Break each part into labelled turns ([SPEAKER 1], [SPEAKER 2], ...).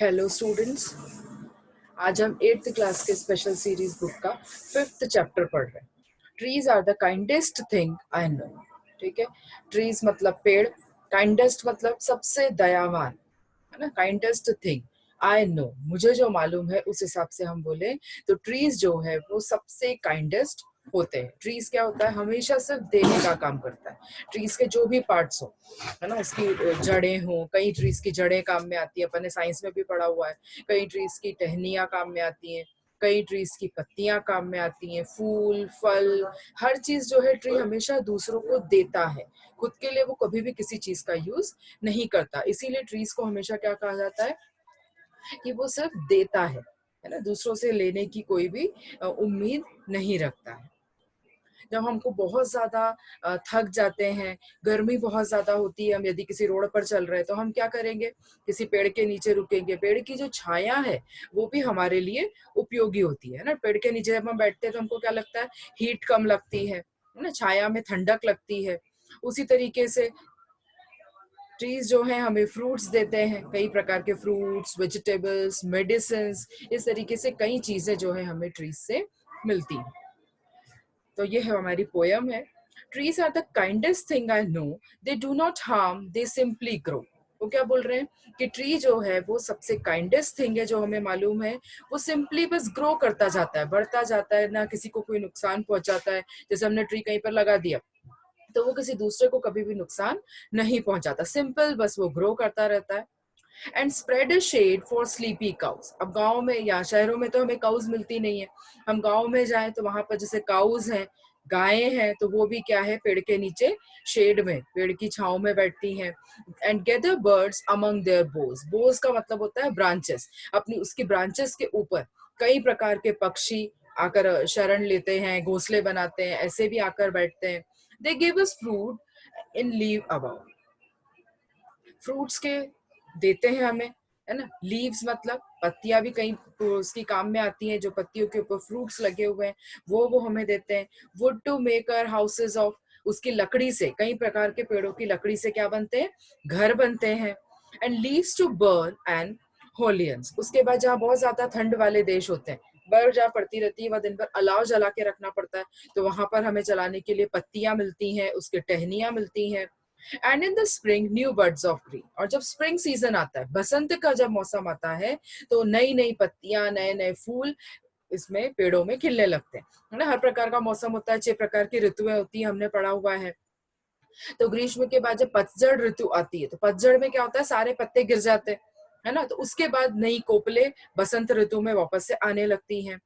[SPEAKER 1] Hello students, आज हम 8th class के स्पेशल सीरीज बुक का 5th चैप्टर पढ़ रहे हैं। Trees are the kindest thing I know. ठीक है, ट्रीज मतलब पेड़, काइंडेस्ट मतलब सबसे दयावान, है ना। काइंडेस्ट थिंग आई नो, मुझे जो मालूम है उस हिसाब से हम बोले तो ट्रीज जो है वो सबसे काइंडेस्ट होते हैं। ट्रीज क्या होता है, हमेशा सिर्फ देने का काम करता है। ट्रीज के जो भी पार्ट्स हो, है ना, उसकी जड़ें हो, कई ट्रीज की जड़ें काम में आती है, अपन ने साइंस में भी पढ़ा हुआ है। कई ट्रीज की टहनियां काम में आती हैं, कई ट्रीज की पत्तियां काम में आती हैं, फूल फल, हर चीज जो है ट्री हमेशा दूसरों को देता है। खुद के लिए वो कभी भी किसी चीज का यूज नहीं करता। इसीलिए ट्रीज को हमेशा क्या कहा जाता है कि वो सिर्फ देता है ना, दूसरों से लेने की कोई भी उम्मीद नहीं रखता है। जब हमको बहुत ज्यादा थक जाते हैं, गर्मी बहुत ज्यादा होती है, हम यदि किसी रोड पर चल रहे हैं तो हम क्या करेंगे, किसी पेड़ के नीचे रुकेंगे। पेड़ की जो छाया है वो भी हमारे लिए उपयोगी होती है ना। पेड़ के नीचे जब हम बैठते हैं तो हमको क्या लगता है, हीट कम लगती है ना, छाया में ठंडक लगती है। उसी तरीके से ट्रीज जो है हमें फ्रूट्स देते हैं, कई प्रकार के फ्रूट्स, वेजिटेबल्स, मेडिसिन, इस तरीके से कई चीजें जो है हमें ट्रीज से मिलती हैं। तो ये है हमारी पोयम है। Trees are the kindest thing I know, they do not harm, they simply grow. वो क्या बोल रहे हैं कि ट्री जो है वो सबसे काइंडेस्ट थिंग है जो हमें मालूम है। वो सिंपली बस ग्रो करता जाता है, बढ़ता जाता है, ना किसी को कोई नुकसान पहुंचाता है। जैसे हमने ट्री कहीं पर लगा दिया तो वो किसी दूसरे को कभी भी नुकसान नहीं पहुंचाता, सिंपल बस वो ग्रो करता रहता है। And spread a shade for sleepy cows. अब गाँव में या शहरों में तो हमें काउज मिलती नहीं है। हम गाँव में जाएं तो वहां पर जैसे काउज हैं, गायें हैं, तो वो भी क्या है, पेड़ के नीचे शेड में, पेड़ की छांव में बैठती हैं। And gather birds among their boughs. Boughs का मतलब होता है ब्रांचेस। अपनी उसकी ब्रांचेस के ऊपर कई प्रकार के पक्षी आकर शरण लेते हैं, घोंसले बनाते हैं, ऐसे भी आकर बैठते हैं। They give us fruit in leave about. Fruits के देते हैं हमें, है ना। लीव्स मतलब पत्तियां भी कहीं उसकी काम में आती हैं, जो पत्तियों के ऊपर फ्रूट्स लगे हुए हैं वो हमें देते हैं। Wood to make our houses of. उसकी लकड़ी से, कई प्रकार के पेड़ों की लकड़ी से क्या बनते हैं, घर बनते हैं। And leaves to burn and Halloween. उसके बाद जहाँ बहुत ज्यादा ठंड वाले देश होते हैं, बर्फ जहाँ पड़ती रहती है वह दिन भर अलाव जला के रखना पड़ता है, तो वहां पर हमें जलाने के लिए पत्तियां मिलती हैं, उसके टहनियां मिलती हैं। And in the spring new birds of green. और जब स्प्रिंग सीजन आता है, बसंत का जब मौसम आता है, तो नई नई पत्तियां, नए नए फूल इसमें पेड़ों में खिलने लगते हैं, है ना। हर प्रकार का मौसम होता है, 6 प्रकार की ऋतुएं होती है, हमने पढ़ा हुआ है। तो ग्रीष्म के बाद जब पतझड़ ऋतु आती है तो पतझड़ में क्या होता है, सारे पत्ते गिर जाते हैं, है ना। तो उसके बाद नई कोपले बसंत ऋतु में वापस से आने लगती हैं।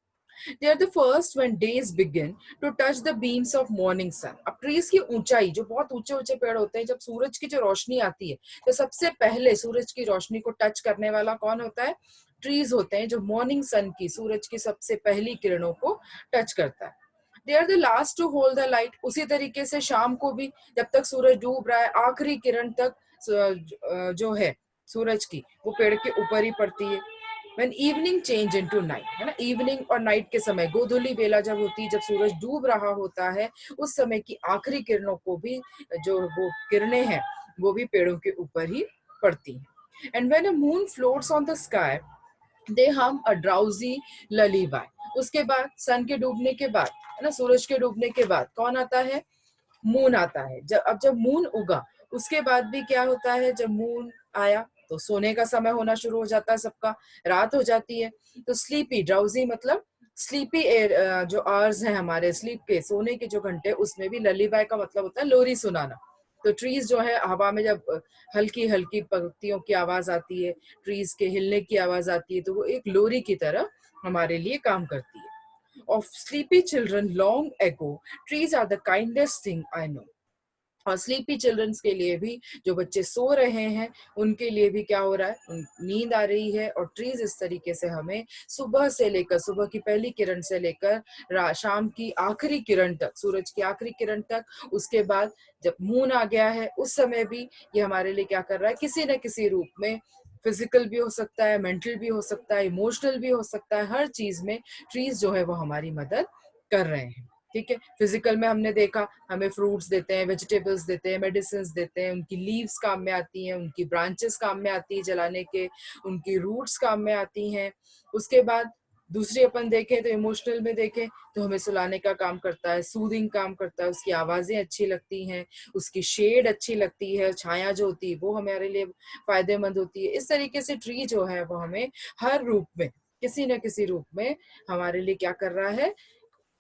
[SPEAKER 1] They are the first when days begin to touch the beams of morning sun. अब ट्रीज की ऊंचाई, जो बहुत ऊंचे ऊंचे पेड़ होते हैं, जब सूरज की जो रोशनी आती है तो सबसे पहले सूरज की रोशनी को टच करने वाला कौन होता है, ट्रीज होते हैं, जो मॉर्निंग सन की, सूरज की सबसे पहली किरणों को टच करता है। They are the last to hold the light. उसी तरीके से शाम को भी, जब तक सूरज डूब रहा है, आखिरी किरण तक जो है सूरज की, वो पेड़ के ऊपर ही पड़ती है। When evening change into night, है ना, इवनिंग और नाइट के समय, गोधूली बेला जब होती है, जब सूरज डूब रहा होता है, उस समय की आखिरी किरणों को भी, जो वो किरणें हैं, वो भी पेड़ों के ऊपर ही पड़ती हैं। And when a moon floats on the sky, they hum a drowsy ललीबाय। उसके बाद सन के डूबने के बाद, है ना, सूरज के डूबने के बाद कौन आता है, मून आता है। जब मून उगा उसके बाद भी क्या होता है, जब मून आया तो सोने का समय होना शुरू हो जाता है, सबका रात हो जाती है। तो स्लीपी, ड्राउजी मतलब स्लीपी एयर, जो आवर्स हैं हमारे स्लीप के, सोने के जो घंटे, उसमें भी ललीबाय का मतलब होता है लोरी सुनाना। तो ट्रीज जो है, हवा में जब हल्की हल्की पत्तियों की आवाज आती है, ट्रीज के हिलने की आवाज आती है, तो वो एक लोरी की तरह हमारे लिए काम करती है। Of sleepy children long ago, trees are the kindest thing I know. और स्लीपी चिल्ड्रंस के लिए भी, जो बच्चे सो रहे हैं, उनके लिए भी क्या हो रहा है, नींद आ रही है। और ट्रीज इस तरीके से हमें सुबह से लेकर, सुबह की पहली किरण से लेकर शाम की आखिरी किरण तक, सूरज की आखिरी किरण तक, उसके बाद जब मून आ गया है उस समय भी ये हमारे लिए क्या कर रहा है, किसी न किसी रूप में, फिजिकल भी हो सकता है, मेंटल भी हो सकता है, इमोशनल भी हो सकता है, हर चीज में ट्रीज जो है वो हमारी मदद कर रहे हैं। ठीक है। फिजिकल में हमने देखा हमें फ्रूट्स देते हैं, वेजिटेबल्स देते हैं, मेडिसिन देते हैं, उनकी लीव्स काम में आती हैं, उनकी ब्रांचेस काम में आती है जलाने के, उनकी रूट्स काम में आती हैं। उसके बाद दूसरी अपन देखें तो इमोशनल में देखें तो हमें सुलाने का काम करता है, सूदिंग काम करता है, उसकी आवाजें अच्छी लगती हैं, उसकी शेड अच्छी लगती है, छाया जो होती है वो हमारे लिए फायदेमंद होती है। इस तरीके से ट्री जो है वो हमें हर रूप में, किसी न किसी रूप में हमारे लिए क्या कर रहा है,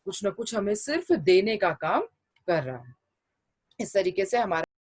[SPEAKER 1] कुछ ना कुछ हमें सिर्फ देने का काम कर रहा है। इस तरीके से हमारा